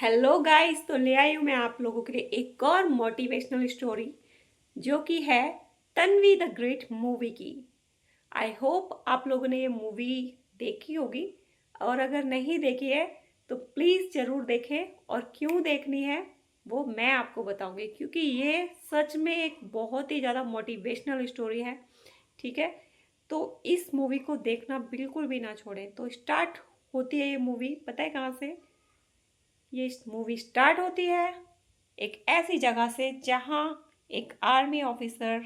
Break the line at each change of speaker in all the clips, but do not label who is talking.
Hello guys, तो ले आई हूँ मैं आप लोगों के लिए एक और मोटिवेशनल स्टोरी जो कि है तन्वी द ग्रेट मूवी की। आई होप आप लोगों ने ये मूवी देखी होगी, और अगर नहीं देखी है तो प्लीज़ ज़रूर देखें। और क्यों देखनी है वो मैं आपको बताऊंगी, क्योंकि ये सच में एक बहुत ही ज़्यादा मोटिवेशनल स्टोरी है। ठीक है, तो इस मूवी को देखना बिल्कुल भी ना छोड़ें। तो स्टार्ट होती है ये मूवी, पता है कहाँ से? ये मूवी स्टार्ट होती है एक ऐसी जगह से जहाँ एक आर्मी ऑफिसर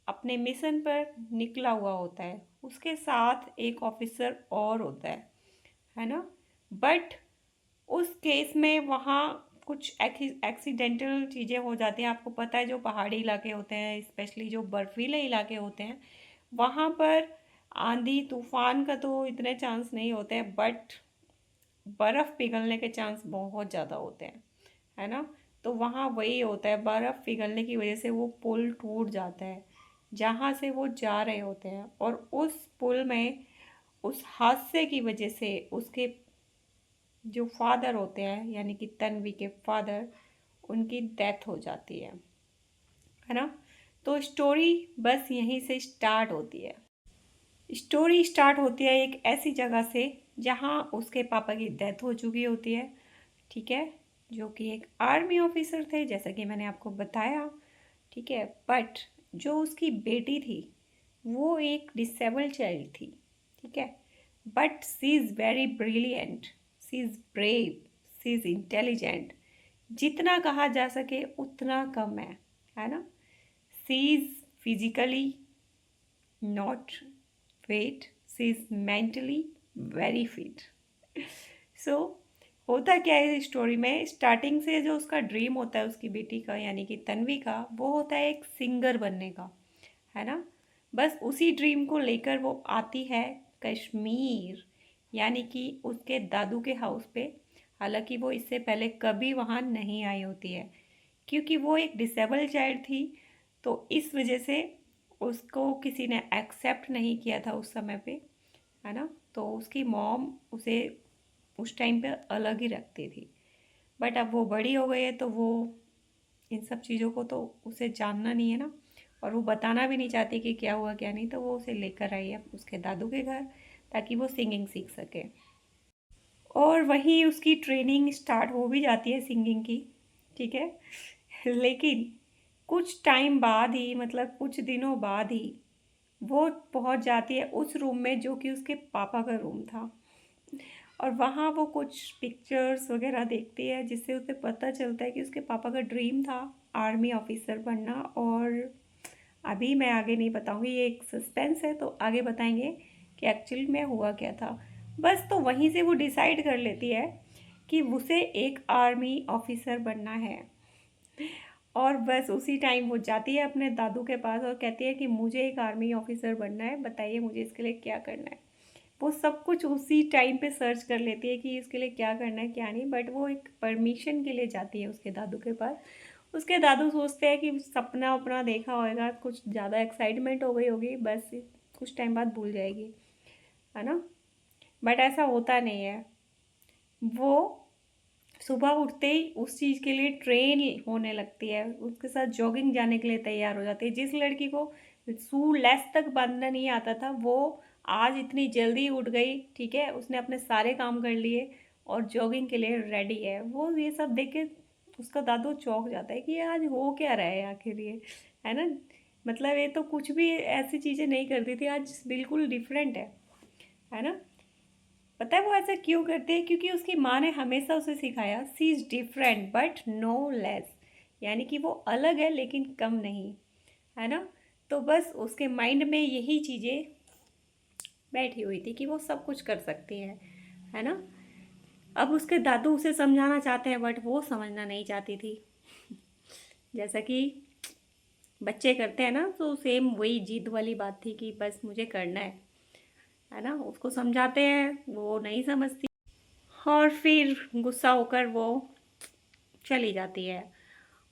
अपने मिशन पर निकला हुआ होता है। उसके साथ एक ऑफिसर और होता है ना। बट उस केस में वहाँ कुछ एक्सीडेंटल चीज़ें हो जाती हैं। आपको पता है, जो पहाड़ी इलाके होते हैं, स्पेशली जो बर्फीले इलाके होते हैं, वहाँ पर आंधी तूफान का तो इतने चांस नहीं होते हैं, बट बर्फ़ पिघलने के चांस बहुत ज़्यादा होते हैं, है ना। तो वहाँ वही होता है, बर्फ़ पिघलने की वजह से वो पुल टूट जाता है जहाँ से वो जा रहे होते हैं। और उस पुल में उस हादसे की वजह से उसके जो फादर होते हैं, यानी कि तन्वी के फादर, उनकी डेथ हो जाती है ना। तो स्टोरी बस यहीं से स्टार्ट होती है। स्टोरी स्टार्ट होती है एक ऐसी जगह से जहाँ उसके पापा की डेथ हो चुकी होती है। ठीक है, जो कि एक आर्मी ऑफिसर थे, जैसा कि मैंने आपको बताया। ठीक है, बट जो उसकी बेटी थी वो एक डिसेबल्ड चाइल्ड थी। ठीक है, but she is very brilliant, she is brave, she is intelligent. जितना कहा जा सके उतना कम है ना। She is physically not fit, she is mentally very fit. So होता क्या है इस स्टोरी में, स्टार्टिंग से जो उसका ड्रीम होता है उसकी बेटी का, यानी कि तन्वी का, वो होता है एक सिंगर बनने का, है ना। बस उसी ड्रीम को लेकर वो आती है कश्मीर, यानी कि उसके दादू के हाउस पे। हालांकि वो इससे पहले कभी वहाँ नहीं आई होती है, क्योंकि वो एक डिसेबल चाइल्ड थी। तो इस वजह से उसको किसी ने एक्सेप्ट नहीं किया था उस समय पे, है ना। तो उसकी मॉम उसे उस टाइम पे अलग ही रखती थी। बट अब वो बड़ी हो गई है तो वो इन सब चीज़ों को तो उसे जानना नहीं है ना, और वो बताना भी नहीं चाहती कि क्या हुआ क्या नहीं। तो वो उसे लेकर आई है उसके दादू के घर, ताकि वो सिंगिंग सीख सके। और वहीं उसकी ट्रेनिंग स्टार्ट हो भी जाती है सिंगिंग की। ठीक है, लेकिन कुछ टाइम बाद ही, मतलब कुछ दिनों बाद ही, वो पहुंच जाती है उस रूम में जो कि उसके पापा का रूम था। और वहाँ वो कुछ पिक्चर्स वगैरह देखती है, जिससे उसे पता चलता है कि उसके पापा का ड्रीम था आर्मी ऑफिसर बनना। और अभी मैं आगे नहीं बताऊंगी, ये एक सस्पेंस है, तो आगे बताएंगे कि एक्चुअली में हुआ क्या था। बस तो वहीं से वो डिसाइड कर लेती है कि उसे एक आर्मी ऑफिसर बनना है। और बस उसी टाइम वो जाती है अपने दादू के पास और कहती है कि मुझे एक आर्मी ऑफिसर बनना है, बताइए मुझे इसके लिए क्या करना है। वो सब कुछ उसी टाइम पे सर्च कर लेती है कि इसके लिए क्या करना है क्या नहीं। बट वो एक परमिशन के लिए जाती है उसके दादू के पास। उसके दादू सोचते हैं कि सपना अपना देखा होगा, कुछ ज़्यादा एक्साइटमेंट हो गई होगी, बस कुछ टाइम बाद भूल जाएगी, है ना। बट ऐसा होता नहीं है। वो सुबह उठते ही उस चीज़ के लिए ट्रेन होने लगती है, उसके साथ जॉगिंग जाने के लिए तैयार हो जाती है। जिस लड़की को शू लेस तक बांधना नहीं आता था, वो आज इतनी जल्दी उठ गई। ठीक है, उसने अपने सारे काम कर लिए और जॉगिंग के लिए रेडी है। वो ये सब देख के उसका दादू चौंक जाता है कि ये आज हो क्या रहा है आखिर ये, है ना। मतलब ये तो कुछ भी ऐसी चीज़ें नहीं करती थी, आज बिल्कुल डिफरेंट है ना। पता है वो ऐसा क्यों करती है? क्योंकि उसकी माँ ने हमेशा उसे सिखाया, she is different but no less, यानी कि वो अलग है लेकिन कम नहीं, है ना। तो बस उसके माइंड में यही चीज़ें बैठी हुई थी कि वो सब कुछ कर सकती है ना। अब उसके दादू उसे समझाना चाहते हैं, बट वो समझना नहीं चाहती थी। जैसा कि बच्चे करते हैं ना, तो सेम वही जिद वाली बात थी कि बस मुझे करना है ना। उसको समझाते हैं, वो नहीं समझती, और फिर गुस्सा होकर वो चली जाती है।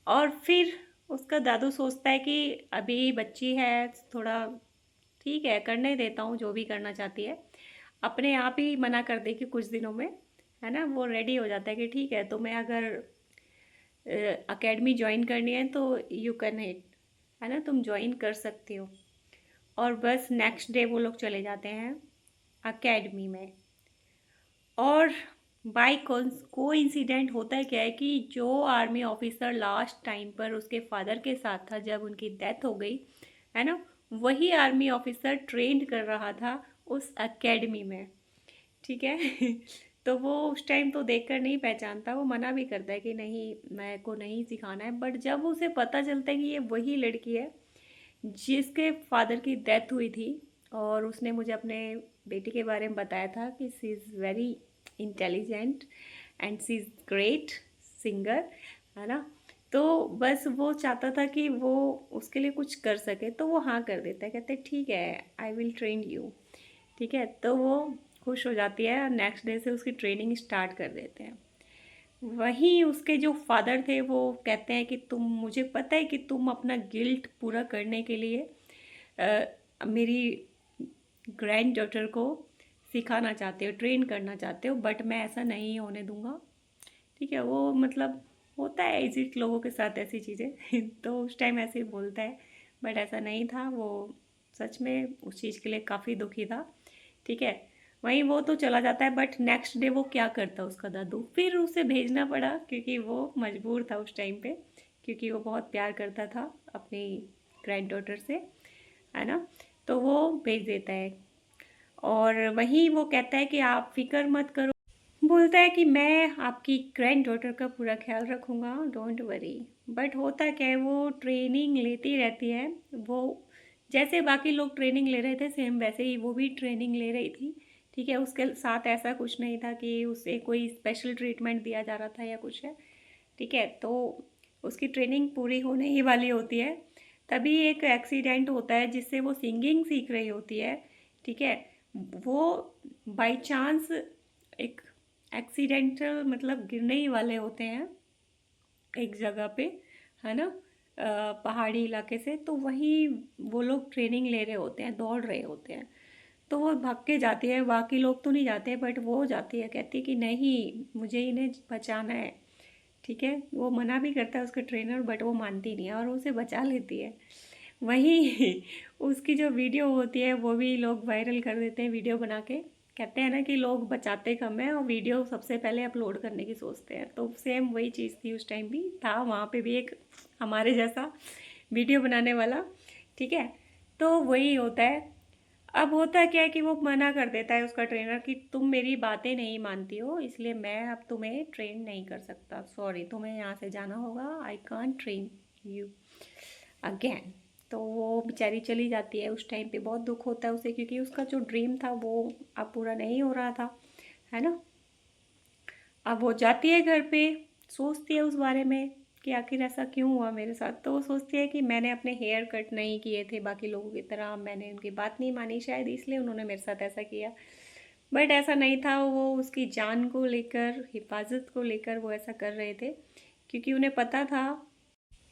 और फिर उसका दादू सोचता है कि अभी बच्ची है, थोड़ा ठीक है करने देता हूँ जो भी करना चाहती है, अपने आप ही मना कर देगी कुछ दिनों में, है ना, वो रेडी हो जाता है कि ठीक है तुम्हें अगर एकेडमी ज्वाइन करनी है तो यू कैन इट, है ना, तुम ज्वाइन कर सकती हो। और बस नेक्स्ट डे वो लोग चले जाते हैं एकेडमी में। और बाई को इंसिडेंट होता है क्या है कि जो आर्मी ऑफिसर लास्ट टाइम पर उसके फादर के साथ था जब उनकी डेथ हो गई, है ना, वही आर्मी ऑफिसर ट्रेंड कर रहा था उस एकेडमी में। ठीक है। तो वो उस टाइम तो देखकर नहीं पहचानता, वो मना भी करता है कि नहीं मैं को नहीं सिखाना है। बट जब उसे पता चलता है कि ये वही लड़की है जिसके फादर की डेथ हुई थी, और उसने मुझे अपने बेटी के बारे में बताया था कि she is very intelligent and she is great singer, है ना, तो बस वो चाहता था कि वो उसके लिए कुछ कर सके, तो वो हाँ कर देता है, कहते हैं ठीक है आई विल ट्रेन यू। ठीक है, तो वो खुश हो जाती है और नेक्स्ट डे से उसकी ट्रेनिंग स्टार्ट कर देते हैं। वहीं उसके जो फादर थे वो कहते हैं कि तुम, मुझे पता है कि तुम अपना गिल्ट पूरा करने के लिए मेरी ग्रैंड डॉटर को सिखाना चाहते हो, ट्रेन करना चाहते हो, बट मैं ऐसा नहीं होने दूंगा। ठीक है, वो मतलब होता है इसी लोगों के साथ ऐसी चीज़ें। तो उस टाइम ऐसे ही बोलता है, बट ऐसा नहीं था, वो सच में उस चीज़ के लिए काफ़ी दुखी था। ठीक है, वहीं वो तो चला जाता है, बट नेक्स्ट डे वो क्या करता है उसका दादू, फिर उसे भेजना पड़ा क्योंकि वो मजबूर था उस टाइम पे, क्योंकि वो बहुत प्यार करता था अपनी ग्रैंड डॉटर से, है ना, तो वो भेज देता है। और वहीं वो कहता है कि आप फिक्र मत करो, बोलता है कि मैं आपकी ग्रैंड डॉटर का पूरा ख्याल रखूँगा, डोंट वरी। बट होता क्या है, वो ट्रेनिंग लेती रहती है, वो जैसे बाकी लोग ट्रेनिंग ले रहे थे सेम वैसे ही वो भी ट्रेनिंग ले रही थी। ठीक है, उसके साथ ऐसा कुछ नहीं था कि उसे कोई स्पेशल ट्रीटमेंट दिया जा रहा था या कुछ है। ठीक है, तो उसकी ट्रेनिंग पूरी होने ही वाली होती है, तभी एक एक्सीडेंट होता है जिससे वो सिंगिंग सीख रही होती है। ठीक है, वो बाय चांस एक एक्सीडेंटल मतलब गिरने ही वाले होते हैं एक जगह पे, है ना, पहाड़ी इलाके से, तो वहीं वो लोग ट्रेनिंग ले रहे होते हैं, दौड़ रहे होते हैं, तो वो भाग के जाती है, बाकी लोग तो नहीं जाते बट वो जाती है, कहती है कि नहीं मुझे इन्हें बचाना है। ठीक है, वो मना भी करता है उसका ट्रेनर, बट वो मानती नहीं है और उसे बचा लेती है। वहीं उसकी जो वीडियो होती है वो भी लोग वायरल कर देते हैं वीडियो बना के, कहते हैं ना कि लोग बचाते कम है और वीडियो सबसे पहले अपलोड करने की सोचते हैं, तो सेम वही चीज़ थी उस टाइम भी था, वहाँ पे भी एक हमारे जैसा वीडियो बनाने वाला। ठीक है, तो वही होता है। अब होता क्या है कि वो मना कर देता है उसका ट्रेनर कि तुम मेरी बातें नहीं मानती हो, इसलिए मैं अब तुम्हें ट्रेन नहीं कर सकता, सॉरी तुम्हें यहाँ से जाना होगा, I can't train you again. तो वो बेचारी चली जाती है, उस टाइम पे बहुत दुख होता है उसे क्योंकि उसका जो ड्रीम था वो अब पूरा नहीं हो रहा था, है ना। अब वो जाती है घर पे, सोचती है उस बारे में कि आखिर ऐसा क्यों हुआ मेरे साथ, तो वो सोचती है कि मैंने अपने हेयर कट नहीं किए थे बाकी लोगों की तरह, मैंने उनकी बात नहीं मानी शायद इसलिए उन्होंने मेरे साथ ऐसा किया। बट ऐसा नहीं था, वो उसकी जान को लेकर, हिफाजत को लेकर वो ऐसा कर रहे थे, क्योंकि उन्हें पता था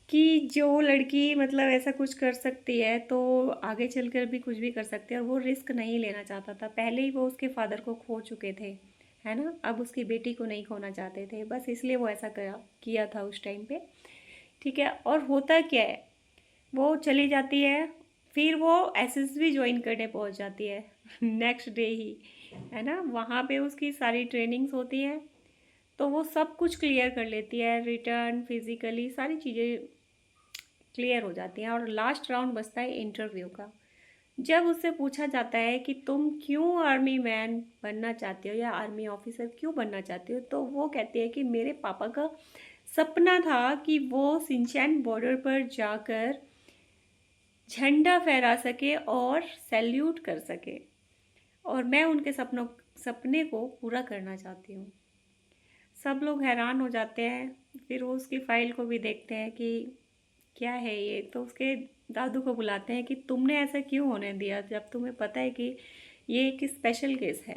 कि जो लड़की मतलब ऐसा कुछ कर सकती है तो आगे चलकर भी कुछ भी कर सकती है, और वो रिस्क नहीं लेना चाहता था, पहले ही वो उसके फादर को खो चुके थे, है ना, अब उसकी बेटी को नहीं खोना चाहते थे, बस इसलिए वो ऐसा किया था उस टाइम पे। ठीक है, और होता क्या है, वो चली जाती है, फिर वो एसएसबी ज्वाइन करने पहुंच जाती है नेक्स्ट डे ही, है ना, वहाँ पे उसकी सारी ट्रेनिंग्स होती हैं, तो वो सब कुछ क्लियर कर लेती है, रिटर्न फिजिकली सारी चीज़ें क्लियर हो जाती हैं, और लास्ट राउंड बचता है इंटरव्यू का। जब उससे पूछा जाता है कि तुम क्यों आर्मी मैन बनना चाहते हो या आर्मी ऑफिसर क्यों बनना चाहते हो, तो वो कहती है कि मेरे पापा का सपना था कि वो सिंचैन बॉर्डर पर जाकर झंडा फहरा सके और सैल्यूट कर सके, और मैं उनके सपने को पूरा करना चाहती हूँ। सब लोग हैरान हो जाते हैं, फिर वो उसकी फाइल को भी देखते हैं कि क्या है ये, तो उसके दादू को बुलाते हैं कि तुमने ऐसा क्यों होने दिया जब तुम्हें पता है कि ये एक स्पेशल केस है।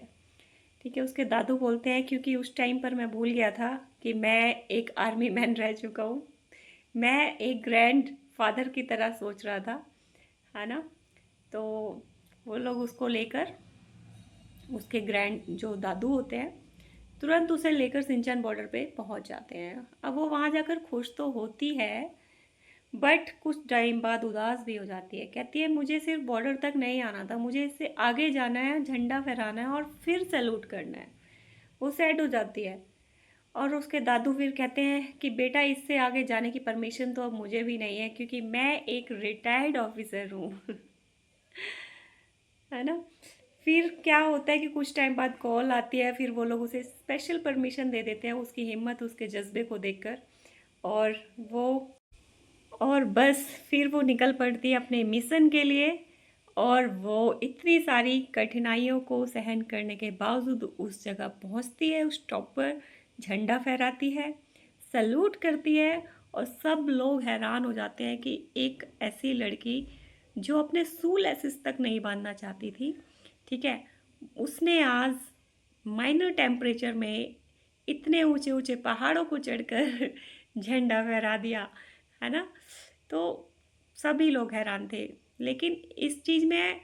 ठीक है, उसके दादू बोलते हैं क्योंकि उस टाइम पर मैं भूल गया था कि मैं एक आर्मी मैन रह चुका हूँ, मैं एक ग्रैंड फादर की तरह सोच रहा था, है ना। तो वो लोग उसको लेकर, उसके ग्रैंड जो दादू होते हैं, तुरंत उसे लेकर सिंचन बॉर्डर पे पहुंच जाते हैं। अब वो वहां जाकर खुश तो होती है, बट कुछ टाइम बाद उदास भी हो जाती है। कहती है मुझे सिर्फ बॉर्डर तक नहीं आना था, मुझे इससे आगे जाना है, झंडा फहराना है और फिर सैल्यूट करना है। वो सैड हो जाती है। और उसके दादू फिर कहते हैं कि बेटा इससे आगे जाने की परमिशन तो अब मुझे भी नहीं है, क्योंकि मैं एक रिटायर्ड ऑफिसर हूँ। है ना। फिर क्या होता है कि कुछ टाइम बाद कॉल आती है, फिर वो लोग उसे स्पेशल परमिशन दे देते हैं, उसकी हिम्मत, उसके जज्बे को देखकर। और वो और बस फिर वो निकल पड़ती है अपने मिशन के लिए। और वो इतनी सारी कठिनाइयों को सहन करने के बावजूद उस जगह पहुंचती है, उस टॉप पर झंडा फहराती है, सल्यूट करती है। और सब लोग हैरान हो जाते हैं कि एक ऐसी लड़की जो अपने शू लेसिस तक नहीं बांधना चाहती थी, ठीक है, उसने आज माइनर टेम्परेचर में इतने ऊंचे ऊंचे पहाड़ों को चढ़कर झंडा फहरा दिया, है ना। तो सभी लोग हैरान थे। लेकिन इस चीज़ में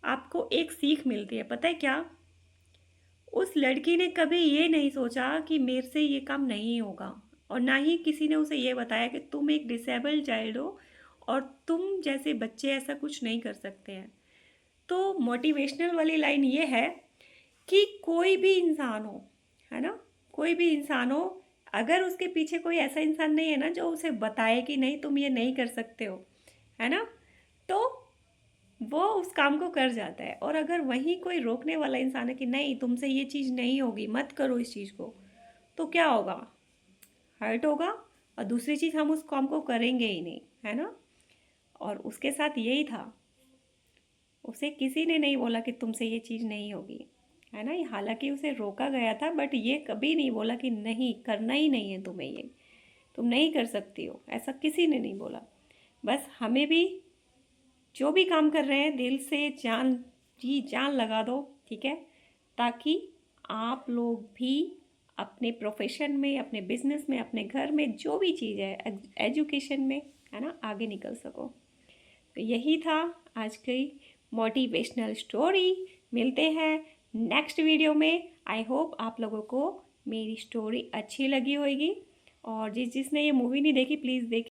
आपको एक सीख मिलती है, पता है क्या? उस लड़की ने कभी ये नहीं सोचा कि मेरे से ये काम नहीं होगा, और ना ही किसी ने उसे ये बताया कि तुम एक डिसेबल्ड चाइल्ड हो और तुम जैसे बच्चे ऐसा कुछ नहीं कर सकते हैं। तो मोटिवेशनल वाली लाइन ये है कि कोई भी इंसान हो, है ना, कोई भी इंसान हो, अगर उसके पीछे कोई ऐसा इंसान नहीं है ना जो उसे बताए कि नहीं तुम ये नहीं कर सकते हो, है ना, तो वो उस काम को कर जाता है। और अगर वहीं कोई रोकने वाला इंसान है कि नहीं तुमसे ये चीज़ नहीं होगी, मत करो इस चीज़ को, तो क्या होगा? हर्ट होगा। और दूसरी चीज़, हम उस काम को करेंगे ही नहीं, है ना। और उसके साथ यही था, उसे किसी ने नहीं बोला कि तुमसे ये चीज़ नहीं होगी, है ना। हालांकि उसे रोका गया था, बट ये कभी नहीं बोला कि नहीं करना ही नहीं है तुम्हें, ये तुम नहीं कर सकती हो, ऐसा किसी ने नहीं बोला। बस हमें भी जो भी काम कर रहे हैं दिल से जान जी जान लगा दो, ठीक है, ताकि आप लोग भी अपने प्रोफेशन में, अपने बिजनेस में, अपने घर में जो भी चीज़ है, एजुकेशन में, है ना, आगे निकल सको। तो यही था आज की मोटिवेशनल स्टोरी। मिलते हैं नेक्स्ट वीडियो में। आई होप आप लोगों को मेरी स्टोरी अच्छी लगी होगी। और जिसने ये मूवी नहीं देखी प्लीज़ देख